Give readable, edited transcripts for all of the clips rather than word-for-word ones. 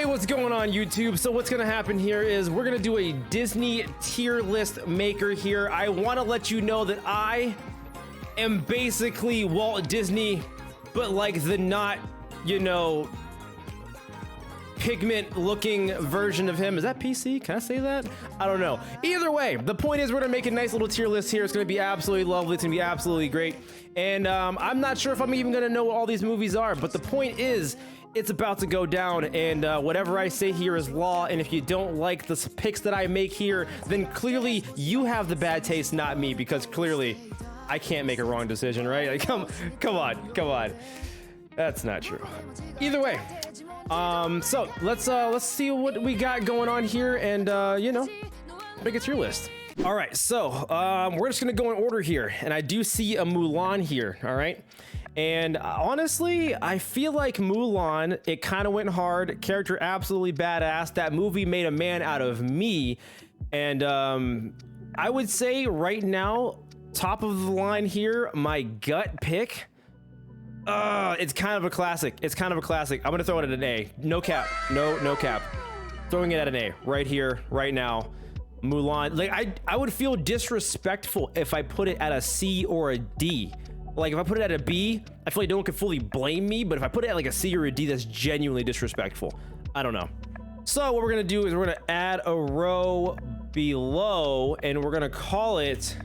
what's going on YouTube? So what's gonna happen here is we're gonna do a Disney tier list maker here. I want to let you know that I am basically Walt Disney, but like the not, you know, pigment looking version of him. Is that PC? Can I say that? I don't know. Either way, the point is we're gonna make a nice little tier list here. It's gonna be absolutely lovely. It's gonna be absolutely great. And I'm not sure if I'm even gonna know what all these movies are, but the point is it's about to go down, and whatever I say here is law. And if you don't like the picks that I make here, then clearly you have the bad taste, not me, because clearly I can't make a wrong decision, right? Like, come on. That's not true. Either way, so let's see what we got going on here, and you know, make a tier list. All right, so we're just gonna go in order here, and I do see a Mulan here. All right. And honestly, I feel like Mulan, it kind of went hard. Character absolutely badass. That movie made a man out of me. And I would say right now, top of the line here, my gut pick. It's kind of a classic. It's kind of a classic. I'm gonna throw it at an A. No cap. No cap. Throwing it at an A right here, right now. Mulan. Like I would feel disrespectful if I put it at a C or a D. Like if I put it at a B, I feel like no one could fully blame me, but if I put it at like a C or a D, that's genuinely disrespectful. I don't know. So what we're gonna do is we're gonna add a row below, and we're gonna call it,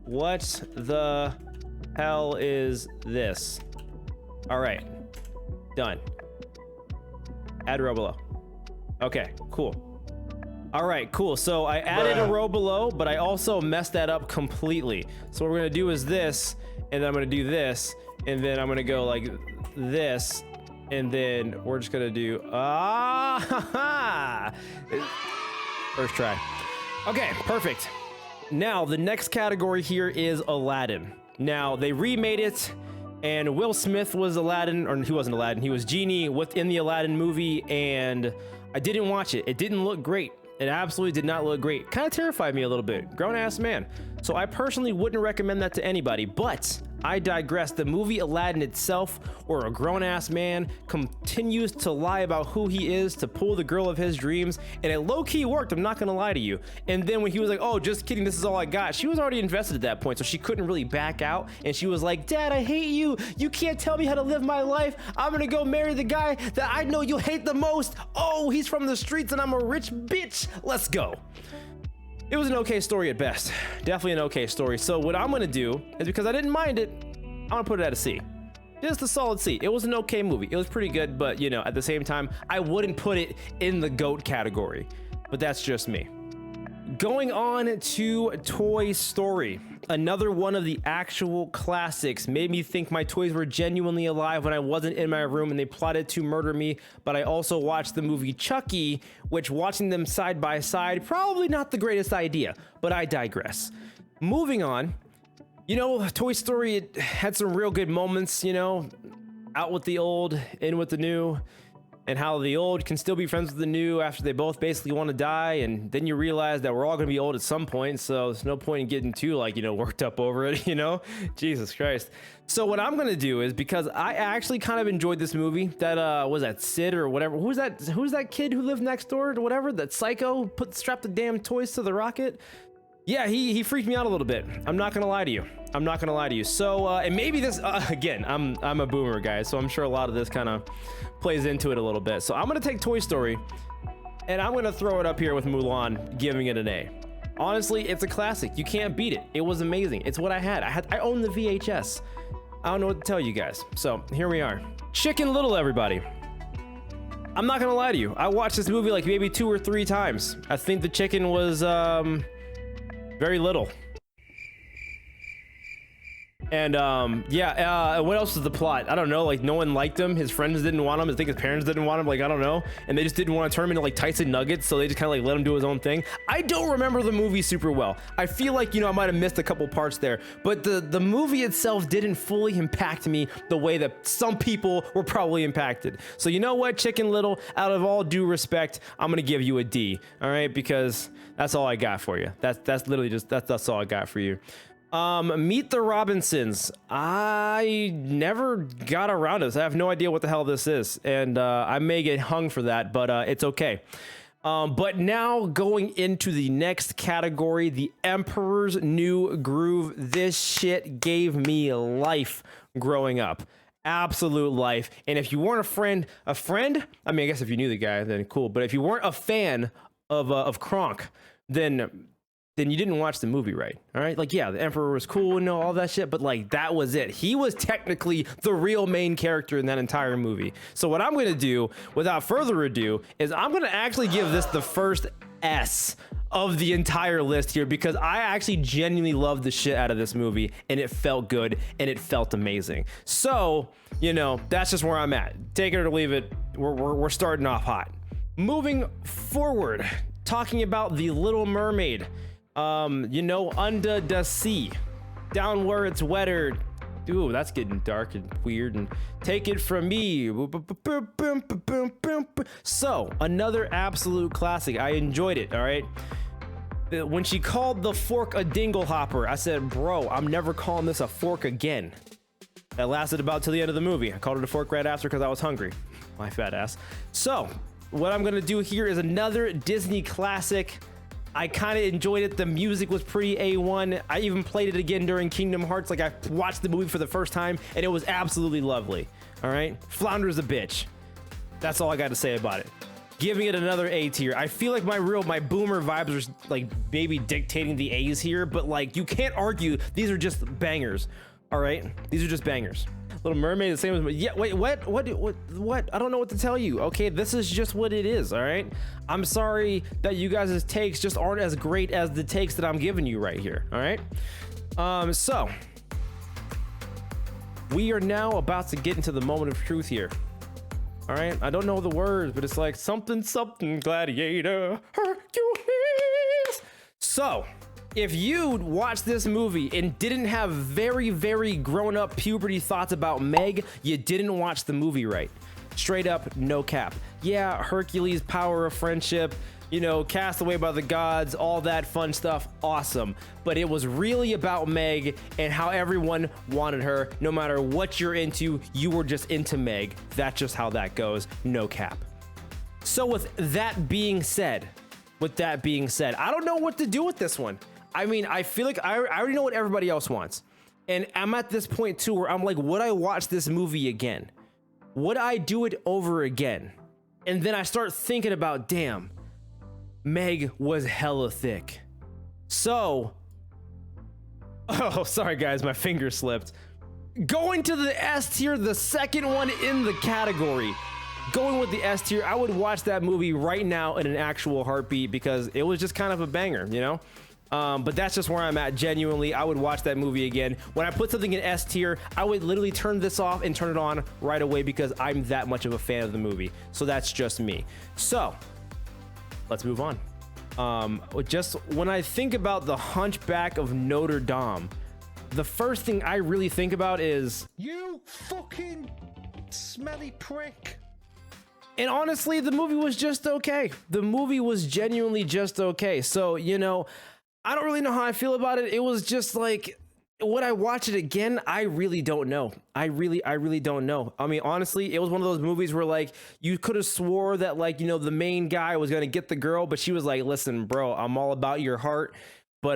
what the hell is this? All right, done. Add a row below. Okay, cool. All right, cool. So I added a row below, but I also messed that up completely. So what we're gonna do is this, and then I'm gonna do this, and then I'm gonna go like this, and then we're just gonna do first try. Okay, perfect. Now the next category here is Aladdin. Now they remade it, and Will Smith was Aladdin, or he wasn't Aladdin, he was Genie within the Aladdin movie, and I didn't watch it. It didn't look great. It absolutely did not look great. Kind of terrified me a little bit. Grown-ass man. So I personally wouldn't recommend that to anybody, but I digress. The movie Aladdin itself, where a grown-ass man continues to lie about who he is to pull the girl of his dreams, and it low-key worked, I'm not gonna lie to you. And then when he was like, oh, just kidding, this is all I got, she was already invested at that point, so she couldn't really back out, and she was like, Dad, I hate you. You can't tell me how to live my life. I'm gonna go marry the guy that I know you hate the most. Oh, he's from the streets and I'm a rich bitch. Let's go. It was an okay story at best. Definitely an okay story. So what I'm gonna do is, because I didn't mind it, I'm gonna put it at a C. Just a solid C. It was an okay movie. It was pretty good, but you know, at the same time, I wouldn't put it in the GOAT category. But that's just me. Going on to Toy Story. Another one of the actual classics. Made me think my toys were genuinely alive when I wasn't in my room and they plotted to murder me. But I also watched the movie Chucky, which, watching them side by side, probably not the greatest idea, but I digress. Moving on, you know, Toy Story, it had some real good moments, you know, out with the old, in with the new, and how the old can still be friends with the new after they both basically want to die. And then you realize that we're all going to be old at some point, so there's no point in getting too, like, you know, worked up over it, you know? Jesus Christ. So what I'm going to do is, because I actually kind of enjoyed this movie, that was that Sid or whatever, who's that kid who lived next door or whatever, that psycho strapped the damn toys to the rocket? Yeah, he freaked me out a little bit. I'm not gonna lie to you. So and maybe this again, I'm a boomer, guys, so I'm sure a lot of this kind of plays into it a little bit. So I'm gonna take Toy Story and I'm gonna throw it up here with Mulan, giving it an A. Honestly, it's a classic. You can't beat it. It was amazing. It's what I had. I own the VHS. I don't know what to tell you guys. So here we are. Chicken Little, everybody. I'm not gonna lie to you. I watched this movie like maybe 2 or 3 times. I think the chicken was very little. And what else is the plot? I don't know, like no one liked him, his friends didn't want him, I think his parents didn't want him, like I don't know, and they just didn't want to turn him into like Tyson Nuggets, so they just kind of like let him do his own thing. I don't remember the movie super well. I feel like, you know, I might have missed a couple parts there, but the movie itself didn't fully impact me the way that some people were probably impacted. So you know what, Chicken Little, out of all due respect, I'm gonna give you a D, all right, because that's all I got for you. That's literally just that's all I got for you. Meet the Robinsons. I never got around to this. I have no idea what the hell this is, and I may get hung for that, but it's okay. But now going into the next category, the Emperor's New Groove. This shit gave me life growing up. Absolute life. And if you weren't a friend, I mean, I guess if you knew the guy, then cool. But if you weren't a fan of Kronk, then you didn't watch the movie right. All right. Like, yeah, the Emperor was cool and all that shit, but like, that was it. He was technically the real main character in that entire movie. So what I'm going to do without further ado is I'm going to actually give this the first S of the entire list here, because I actually genuinely loved the shit out of this movie, and it felt good and it felt amazing. So, you know, that's just where I'm at. Take it or leave it. We're starting off hot. Moving forward, talking about The Little Mermaid. You know, under the sea, down where it's wetter. Ooh, that's getting dark and weird. And take it from me. So, another absolute classic. I enjoyed it, all right? When she called the fork a dingle hopper, I said, bro, I'm never calling this a fork again. That lasted about till the end of the movie. I called it a fork right after because I was hungry. My fat ass. So, what I'm going to do here is another Disney classic. I kind of enjoyed it. The music was pretty A1. I even played it again during Kingdom Hearts. Like, I watched the movie for the first time, and it was absolutely lovely. All right? Flounder's a bitch. That's all I got to say about it. Giving it another A tier. I feel like my boomer vibes are like maybe dictating the A's here, but like, you can't argue. These are just bangers. All right? These are just bangers. Little Mermaid, the same as, yeah, wait, what? I don't know what to tell you. Okay, this is just what it is, all right? I'm sorry that you guys' takes just aren't as great as the takes that I'm giving you right here, all right? So, we are now about to get into the moment of truth here, all right? I don't know the words, but it's like something, gladiator, Hercules. So, if you watched this movie and didn't have very, very grown-up puberty thoughts about Meg, you didn't watch the movie right. Straight up, no cap. Yeah, Hercules, power of friendship, you know, cast away by the gods, all that fun stuff, awesome. But it was really about Meg and how everyone wanted her. No matter what you're into, you were just into Meg. That's just how that goes, no cap. So with that being said, I don't know what to do with this one. I mean, I feel like I already know what everybody else wants. And I'm at this point too where I'm like, would I watch this movie again? Would I do it over again? And then I start thinking about, damn, Meg was hella thick. So, oh, sorry guys, my finger slipped. Going to the S tier, the second one in the category. Going with the S tier, I would watch that movie right now in an actual heartbeat because it was just kind of a banger, you know? But that's just where I'm at. Genuinely, I would watch that movie again. When I put something in S tier, I would literally turn this off and turn it on right away because I'm that much of a fan of the movie. So that's just me. So let's move on. Just when I think about the Hunchback of Notre Dame, the first thing I really think about is, you fucking smelly prick. And honestly, the movie was just okay. The movie was genuinely just okay. So, you know, I don't really know how I feel about it. It was just like, would I watch it again? I really don't know. I really don't know. I mean, honestly, it was one of those movies where like you could have swore that like, you know, the main guy was going to get the girl, but she was like, listen, bro, I'm all about your heart. But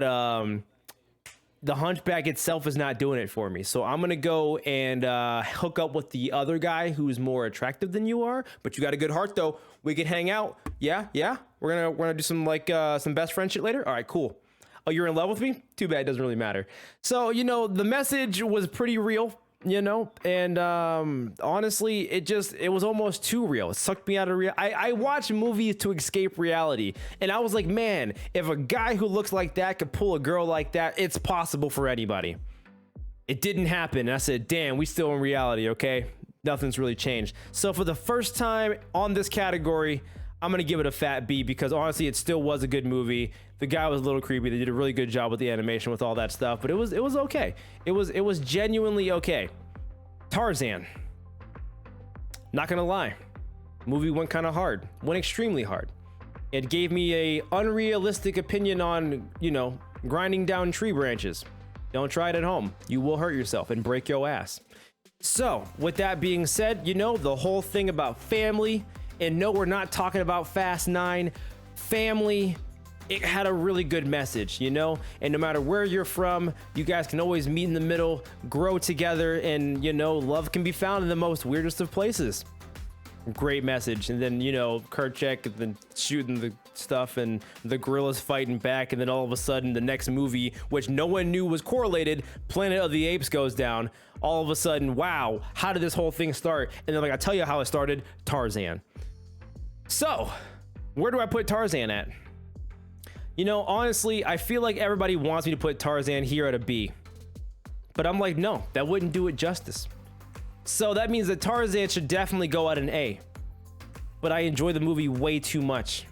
the Hunchback itself is not doing it for me. So I'm going to go and hook up with the other guy who's more attractive than you are, but you got a good heart though. We can hang out. Yeah. We're going to do some like some best friend shit later. All right, cool. Oh, you're in love with me? Too bad, it doesn't really matter. So, you know, the message was pretty real, you know, and honestly, it was almost too real. It sucked me out of I watch movies to escape reality, and I was like, man, if a guy who looks like that could pull a girl like that, it's possible for anybody. It didn't happen, and I said, damn, we still in reality, okay? Nothing's really changed. So for the first time on this category, I'm gonna give it a fat B because honestly, it still was a good movie. The guy was a little creepy. They did a really good job with the animation, with all that stuff, but it was okay. It was genuinely okay. Tarzan. Not gonna lie, movie went kind of hard. Went extremely hard. It gave me a unrealistic opinion on, you know, grinding down tree branches. Don't try it at home. You will hurt yourself and break your ass. So, with that being said, the whole thing about family, and no, we're not talking about Fast 9. Family, it had a really good message, and no matter where you're from, you guys can always meet in the middle, grow together, and, love can be found in the most weirdest of places. Great message. And then, Kerchak and then shooting the stuff and the gorillas fighting back, and then all of a sudden the next movie, which no one knew was correlated, Planet of the Apes goes down. All of a sudden, wow, how did this whole thing start? And then I tell you how it started, Tarzan. So, where do I put Tarzan at? Honestly, I feel like everybody wants me to put Tarzan here at a B. But I'm like, no, that wouldn't do it justice. So that means that Tarzan should definitely go at an A. But I enjoy the movie way too much.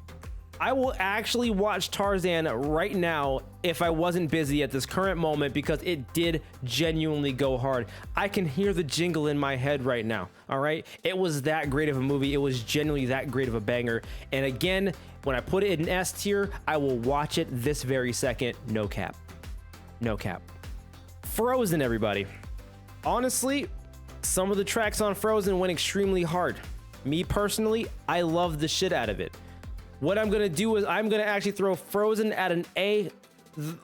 I will actually watch Tarzan right now if I wasn't busy at this current moment, because it did genuinely go hard. I can hear the jingle in my head right now, all right? It was that great of a movie. It was genuinely that great of a banger. And again, when I put it in S tier, I will watch it this very second. No cap. No cap. Frozen, everybody. Honestly, some of the tracks on Frozen went extremely hard. Me personally, I love the shit out of it. What I'm gonna do is I'm gonna actually throw Frozen at an A,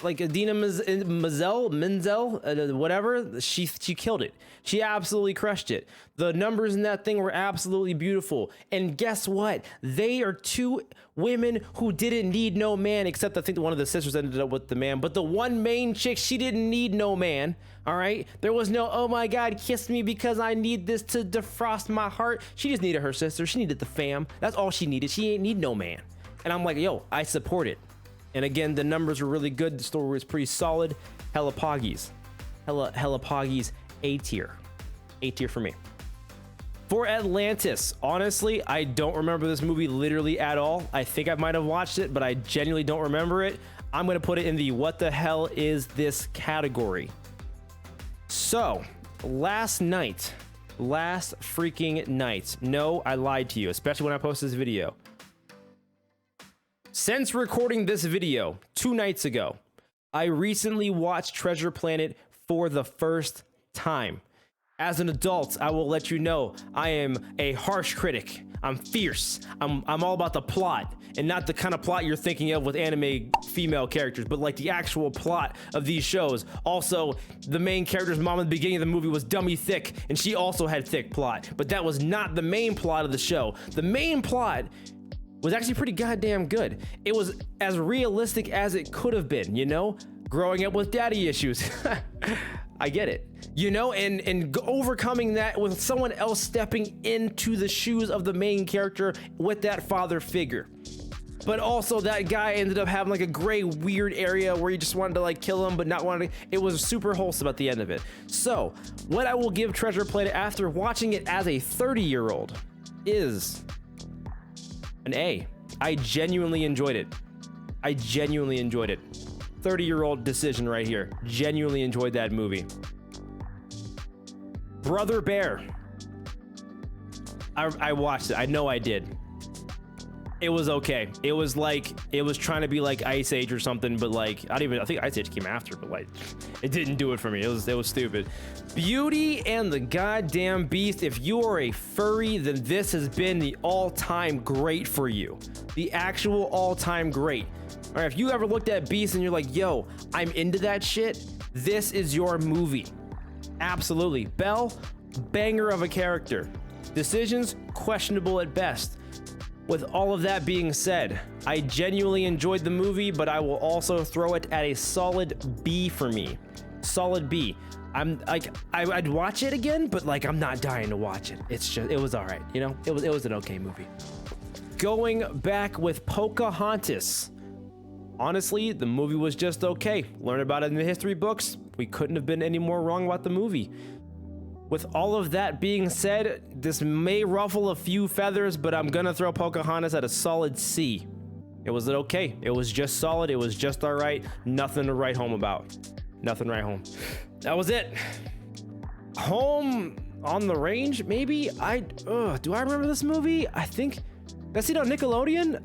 like Idina Menzel, whatever. She killed it. She absolutely crushed it. The numbers in that thing were absolutely beautiful. And guess what? They are two women who didn't need no man, except I think one of the sisters ended up with the man. But the one main chick, she didn't need no man. All right, there was no, oh my God, kiss me because I need this to defrost my heart. She just needed her sister. She needed the fam. That's all she needed. She ain't need no man. And I'm like, yo, I support it. And again, the numbers were really good. The story was pretty solid. Hella Poggies. Hella Poggies, A tier. A tier for me. For Atlantis, honestly, I don't remember this movie literally at all. I think I might have watched it, but I genuinely don't remember it. I'm going to put it in the what the hell is this category. So, last freaking night. No, I lied to you, especially when I posted this video. Since recording this video 2 nights ago, I recently watched Treasure Planet for the first time. As an adult, I will let you know I am a harsh critic. I'm fierce. I'm all about the plot, and not the kind of plot you're thinking of with anime female characters, but like the actual plot of these shows. Also, the main character's mom in the beginning of the movie was dummy thick, and she also had thick plot, but that was not the main plot of the show. The main plot was actually pretty goddamn good. It was as realistic as it could have been, growing up with daddy issues. I get it, and overcoming that with someone else stepping into the shoes of the main character with that father figure. But also that guy ended up having like a gray weird area where you just wanted to like kill him, but not wanting to. It was super wholesome at the end of it. So what I will give Treasure Planet after watching it as a 30-year-old is an A. I genuinely enjoyed it. 30-year-old decision right here. Genuinely enjoyed that movie. Brother Bear. I watched it. I know I did. It was okay. It was trying to be like Ice Age or something, but like I think Ice Age came after, but like it didn't do it for me. It was stupid. Beauty and the Goddamn Beast. If you are a furry, then this has been the all-time great for you. The actual all-time great. All right, if you ever looked at Beast and you're like, yo, I'm into that shit, this is your movie. Absolutely. Belle, banger of a character. Decisions, questionable at best. With all of that being said, I genuinely enjoyed the movie, but I will also throw it at a solid B for me. Solid B. I'm like, I'd watch it again, but like, I'm not dying to watch it. It was all right. It was an okay movie. Going back with Pocahontas. Honestly, the movie was just okay. Learn about it in the history books. We couldn't have been any more wrong about the movie. With all of that being said, this may ruffle a few feathers, but I'm gonna throw Pocahontas at a solid C. It was okay. It was just solid. It was just all right. Nothing to write home about. Nothing to write home. That was it. Home on the Range, maybe? Do I remember this movie? I think, did I see it on Nickelodeon?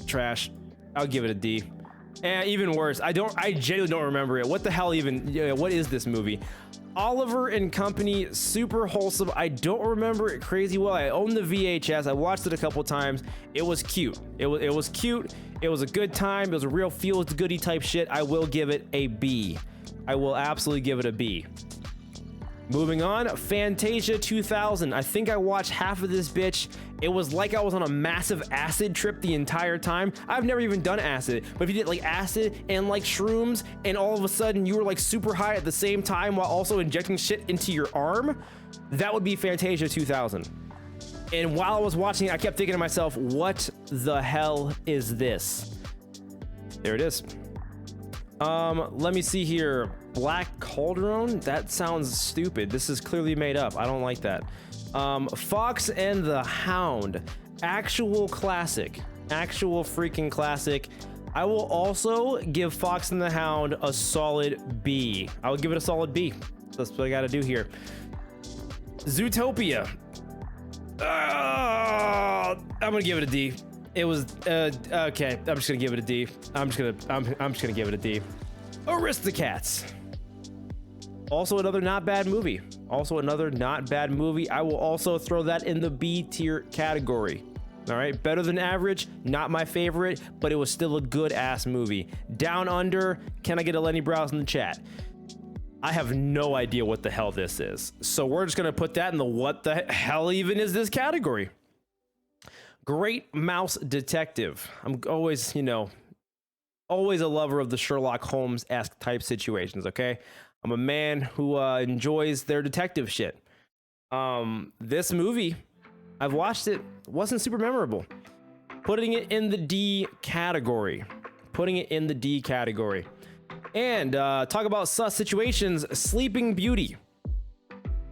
Trash. I'll give it a D. And even worse, I genuinely don't remember it. What the hell even, what is this movie? Oliver and Company, super wholesome. I don't remember it crazy well. I own the VHS. I watched it a couple times. It was cute. It was cute. It was a good time. It was a real feel-goody type shit. I will give it a B. I will absolutely give it a B. Moving on, Fantasia 2000. I think I watched half of this bitch. It was like I was on a massive acid trip the entire time. I've never even done acid, but if you did like acid and like shrooms and all of a sudden you were like super high at the same time while also injecting shit into your arm, that would be Fantasia 2000. And while I was watching it, I kept thinking to myself, what the hell is this? There it is. Let me see here. Black Cauldron? That sounds stupid. This is clearly made up. I don't like that. Fox and the Hound. Actual classic. Actual freaking classic. I will also give Fox and the Hound a solid B. I would give it a solid B. That's what I gotta do here. Zootopia. I'm gonna give it a D. It was okay. I'm just gonna give it a D. I'm just gonna give it a D. Aristocats. Also another not bad movie. Also another not bad movie. I will also throw that in the B tier category. All right, better than average. Not my favorite, but it was still a good ass movie. Down Under. Can I get a Lenny Browse in the chat? I have no idea what the hell this is. So we're just gonna put that in the what the hell even is this category. Great Mouse Detective. I'm always, always a lover of the Sherlock Holmes-esque type situations, okay? I'm a man who enjoys their detective shit. This movie, I've watched it, wasn't super memorable. Putting it in the D category. Putting it in the D category. And talk about sus situations, Sleeping Beauty.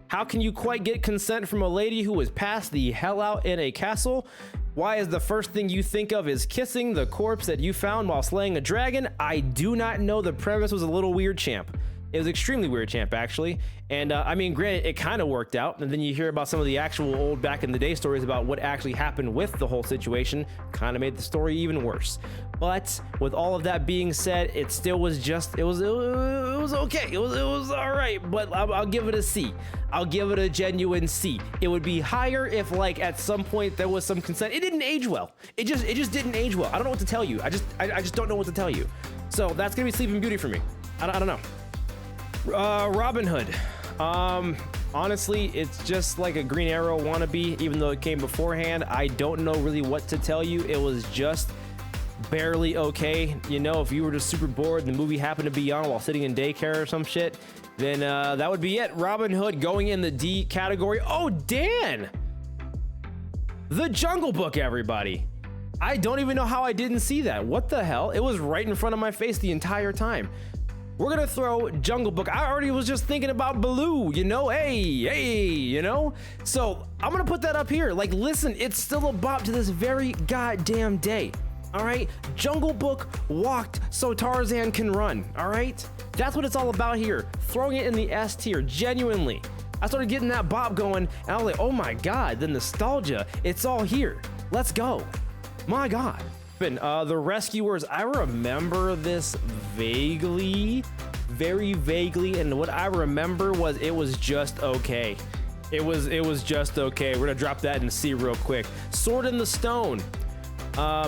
How can you quite get consent from a lady who was passed the hell out in a castle? Why is the first thing you think of is kissing the corpse that you found while slaying a dragon? I do not know. The premise was a little weird, champ. It was extremely weird, champ, actually. And I mean, granted, it kind of worked out. And then you hear about some of the actual old back in the day stories about what actually happened with the whole situation. Kind of made the story even worse. But with all of that being said, it still was just, it was okay. It was all right, but I'll give it a C. I'll give it a genuine C. It would be higher if like at some point there was some consent. It didn't age well. It just didn't age well. I don't know what to tell you. I just don't know what to tell you. So that's gonna be Sleeping Beauty for me. I don't know. Robin Hood. Honestly, it's just like a Green Arrow wannabe, even though it came beforehand. I don't know really what to tell you. It was just barely okay. If you were just super bored and the movie happened to be on while sitting in daycare or some shit, then that would be it. Robin Hood going in the D category. Oh, Dan! The Jungle Book, everybody. I don't even know how I didn't see that. What the hell? It was right in front of my face the entire time. We're gonna throw Jungle Book. I already was just thinking about Baloo, hey, So I'm gonna put that up here. Like, listen, it's still a bop to this very goddamn day. All right, Jungle Book walked so Tarzan can run. All right, that's what it's all about here. Throwing it in the S tier, genuinely. I started getting that bop going, and I was like, oh my god, the nostalgia. It's all here. Let's go. My god. The Rescuers, I remember this vaguely, very vaguely, and what I remember was it was just okay. It was just okay. We're gonna drop that in C real quick. Sword in the Stone.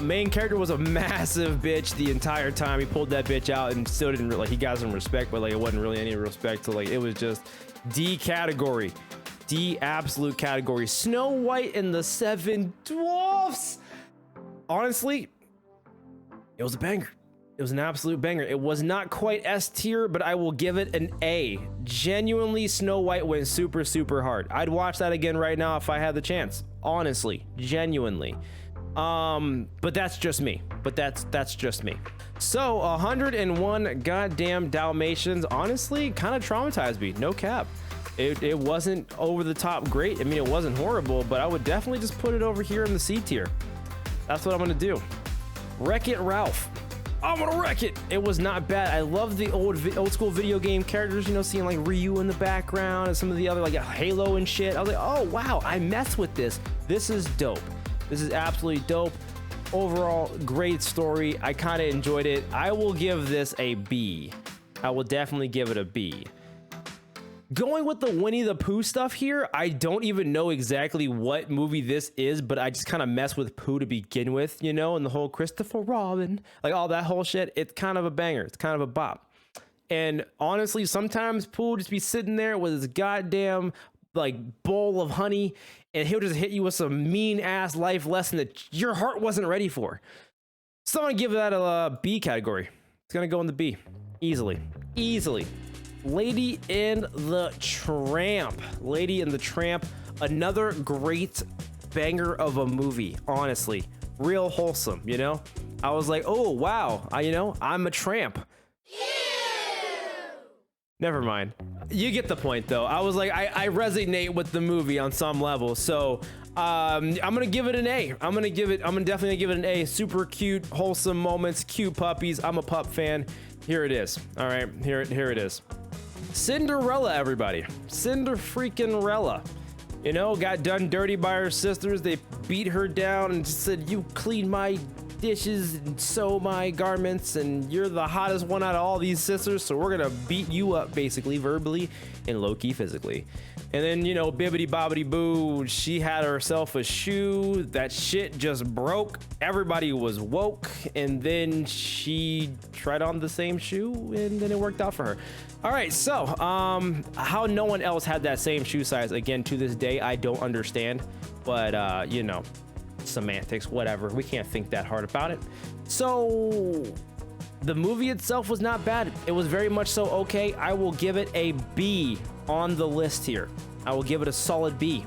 Main character was a massive bitch the entire time. He pulled that bitch out and still didn't he got some respect, but like it wasn't really any respect. So like it was just D category, D absolute category. Snow White and the Seven Dwarfs. Honestly, it was a banger. It was an absolute banger. It was not quite S tier, but I will give it an A. Genuinely, Snow White went super, super hard. I'd watch that again right now if I had the chance. Honestly, genuinely. But that's just me. That's just me. So 101 goddamn Dalmatians, honestly, kind of traumatized me. No cap. It wasn't over the top great. I mean, it wasn't horrible, but I would definitely just put it over here in the C tier. That's what I'm gonna do. Wreck-It Ralph. I'm gonna wreck it. It was not bad. I love the old school video game characters, seeing like Ryu in the background and some of the other like Halo and shit. I was like, oh wow, I mess with this. This is dope. This is absolutely dope. overall, great story. I kind of enjoyed it. I will give this a B. I will definitely give it a B. Going with the Winnie the Pooh stuff here, I don't even know exactly what movie this is, but I just kind of mess with Pooh to begin with, you know, and the whole Christopher Robin, like all that whole shit. It's kind of a banger. It's kind of a bop. And honestly, sometimes Pooh will just be sitting there with his goddamn like bowl of honey, and he'll just hit you with some mean ass life lesson that your heart wasn't ready for. So I'm gonna give that a B category. It's gonna go in the B, easily. Lady and the Tramp. Lady and the Tramp, another great banger of a movie, honestly. Real wholesome, you know? I was like, oh, wow, I'm a tramp. Never mind. You get the point, though. I was like, I resonate with the movie on some level, so I'm gonna give it an A. I'm definitely give it an A. Super cute, wholesome moments, cute puppies. I'm a pup fan. Here it is. All right, here it is. Cinderella, everybody. Cinder-freaking-rella. You know, got done dirty by her sisters. They beat her down and said, you clean my dishes and sew my garments, and you're the hottest one out of all these sisters, so we're gonna beat you up, basically, verbally and low-key physically. And then, you know, bibbity bobbity boo, she had herself a shoe. That shit just broke. Everybody was woke, and then she tried on the same shoe, and then it worked out for her. All right, so how no one else had that same shoe size, again, to this day, I don't understand, but you know, semantics, whatever. We can't think that hard about it. So the movie itself was not bad. It was very much so okay. I will give it a B on the list here. I will give it a solid B.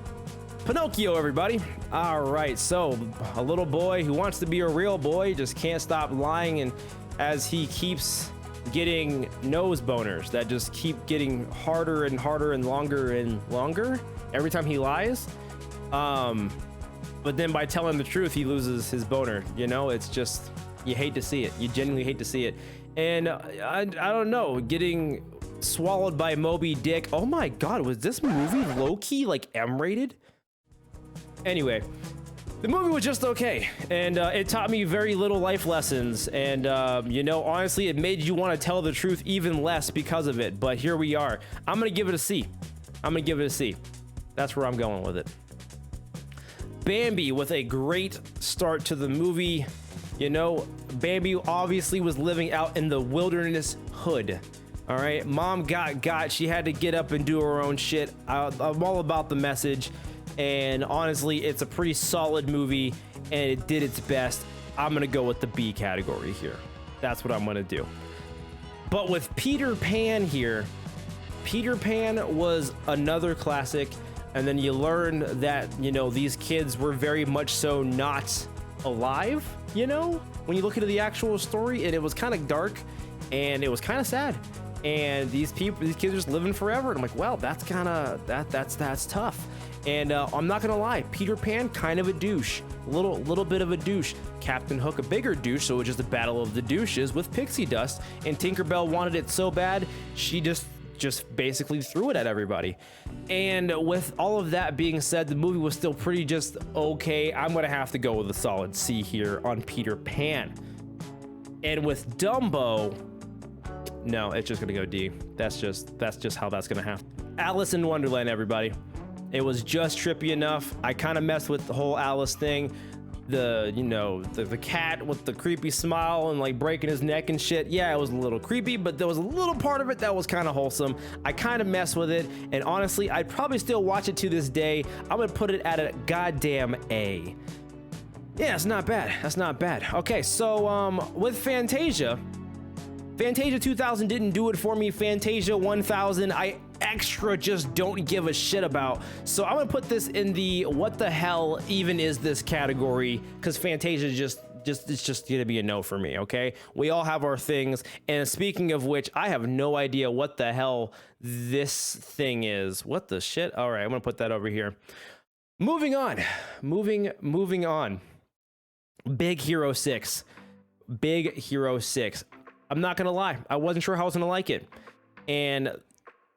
Pinocchio, everybody. All right, so a little boy who wants to be a real boy, just can't stop lying, and as he keeps getting nose boners that just keep getting harder and harder and longer every time he lies, but then by telling the truth he loses his boner. You know, it's just, you hate to see it. You genuinely hate to see it. And I don't know, getting swallowed by Moby Dick. Oh my god, was this movie low-key like M-rated? Anyway, the movie was just okay, and it taught me very little life lessons, and you know, honestly, it made you want to tell the truth even less because of it. But here we are. I'm gonna give it a C. That's where I'm going with it. Bambi with a great start to the movie. You know, Bambi obviously was living out in the wilderness hood. All right, mom got she had to get up and do her own shit. I'm all about the message, and honestly, it's a pretty solid movie, and it did its best. I'm gonna go with the B category here. That's what I'm gonna do. But with Peter Pan here, Peter Pan was another classic, and then you learn that, you know, these kids were very much so not alive, you know, when you look into the actual story, and it was kind of dark, and it was kind of sad. And these kids are just living forever. And I'm like, well, that's kind of, that's tough. And I'm not gonna lie, Peter Pan, kind of a douche, little bit of a douche. Captain Hook, a bigger douche, so it was just a battle of the douches with pixie dust. And Tinkerbell wanted it so bad, she just basically threw it at everybody. And with all of that being said, the movie was still pretty just okay. I'm gonna have to go with a solid C here on Peter Pan. And with Dumbo, no, it's just gonna go D. That's just how that's gonna happen. Alice in Wonderland, everybody. It was just trippy enough. I kind of messed with the whole Alice thing. The cat with the creepy smile and like breaking his neck and shit. Yeah, it was a little creepy, but there was a little part of it that was kind of wholesome. I kind of messed with it, and honestly, I'd probably still watch it to this day. I'm gonna put it at a goddamn A. Yeah, it's not bad. That's not bad. Okay, so with Fantasia 2000 didn't do it for me. Fantasia 1000, I extra just don't give a shit about. So I'm gonna put this in the what the hell even is this category, because Fantasia it's just gonna be a no for me. Okay, we all have our things, and speaking of which, I have no idea what the hell this thing is. What the shit? All right, I'm gonna put that over here. Moving on. Big Hero 6. I'm not gonna lie, I wasn't sure how I was gonna like it, and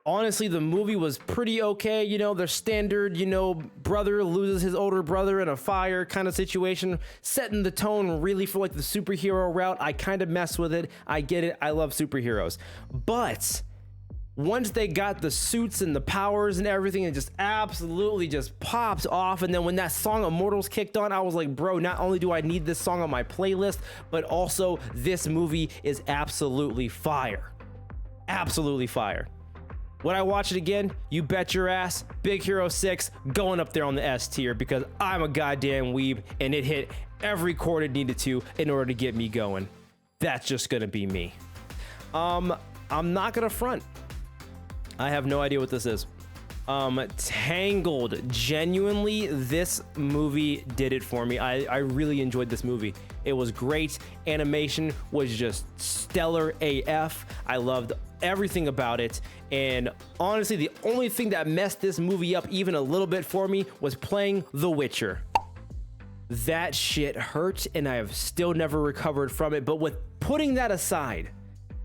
honestly, the movie was pretty okay. You know, their standard, you know, brother loses his older brother in a fire kind of situation, setting the tone really for like the superhero route. I kind of mess with it. I get it. I love superheroes. But once they got the suits and the powers and everything, it just absolutely just pops off. And then when that song Immortals kicked on, I was like, bro, not only do I need this song on my playlist, but also this movie is absolutely fire. Absolutely fire. Would I watch it again? You bet your ass. Big Hero 6 going up there on the S tier because I'm a goddamn weeb and it hit every chord it needed to in order to get me going. That's just gonna be me. I'm not gonna front. I have no idea what this is. Tangled. Genuinely, this movie did it for me. I really enjoyed this movie. It was great. Animation was just stellar AF. I loved everything about it. And honestly, the only thing that messed this movie up even a little bit for me was playing The Witcher. That shit hurt, and I have still never recovered from it. But with putting that aside,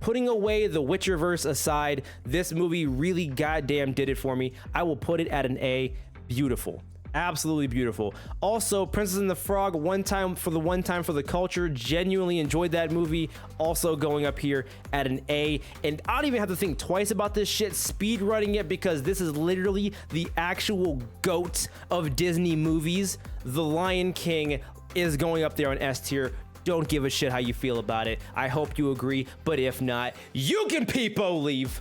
putting away the Witcherverse aside, this movie really goddamn did it for me. I will put it at an A. Beautiful. Absolutely beautiful. Also, Princess and the Frog, one time for the culture. Genuinely enjoyed that movie. Also going up here at an A. And I don't even have to think twice about this shit, speed running it, because this is literally the actual GOAT of Disney movies. The Lion King is going up there on S tier. Don't give a shit how you feel about it. I hope you agree, but if not, you can peepo leave.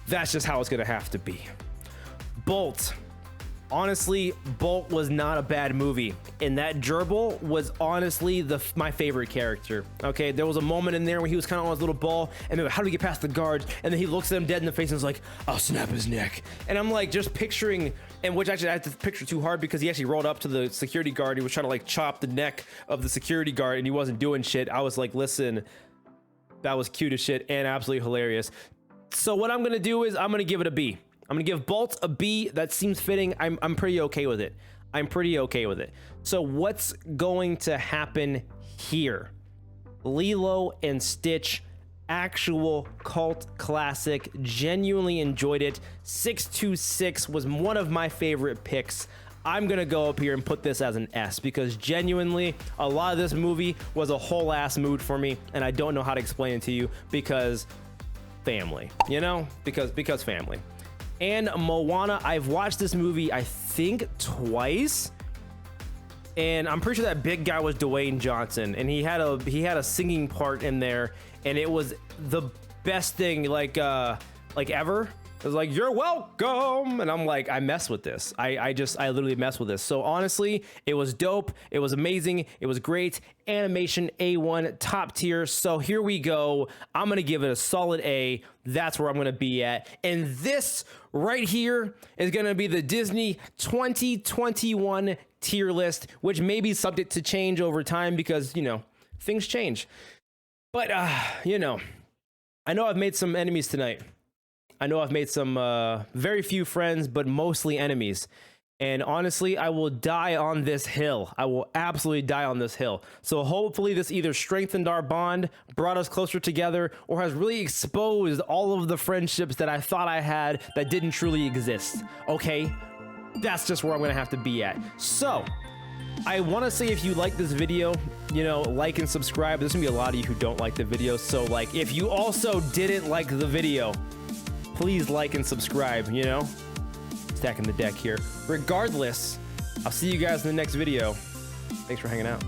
That's just how it's gonna have to be. Bolt. Honestly, Bolt was not a bad movie, and that gerbil was honestly my favorite character. Okay, there was a moment in there when he was kind of on his little ball, and they're like, how do we get past the guards? And then he looks at him dead in the face and is like, I'll snap his neck. And I'm like, just picturing, and which actually I had to picture too hard because he actually rolled up to the security guard. He was trying to like chop the neck of the security guard, and he wasn't doing shit. I was like, listen, that was cute as shit and absolutely hilarious. So what I'm gonna do is I'm gonna give it a B. I'm gonna give Bolt a B. That seems fitting. I'm pretty okay with it. I'm pretty okay with it. So what's going to happen here? Lilo and Stitch, actual cult classic. Genuinely enjoyed it. 626 was one of my favorite picks. I'm gonna go up here and put this as an S because genuinely a lot of this movie was a whole ass mood for me, and I don't know how to explain it to you because family, you know, because family. And Moana, I've watched this movie I think twice, and I'm pretty sure that big guy was Dwayne Johnson, and he had a singing part in there, and it was the best thing like ever. It was like, you're welcome, and I'm like, I mess with this. I literally mess with this. So honestly, it was dope. It was amazing. It was great. Animation A1, top tier. So here we go. I'm gonna give it a solid A. That's where I'm gonna be at. And this right here is gonna be the Disney 2021 tier list, which may be subject to change over time because, you know, things change. But you know I've made some enemies tonight. I know I've made some very few friends, but mostly enemies. And honestly, I will die on this hill. I will absolutely die on this hill. So hopefully this either strengthened our bond, brought us closer together, or has really exposed all of the friendships that I thought I had that didn't truly exist. Okay? That's just where I'm gonna have to be at. So, I want to say if you like this video, you know, like and subscribe. There's gonna be a lot of you who don't like the video. So like, if you also didn't like the video, please like and subscribe, you know? Stacking the deck here. Regardless, I'll see you guys in the next video. Thanks for hanging out.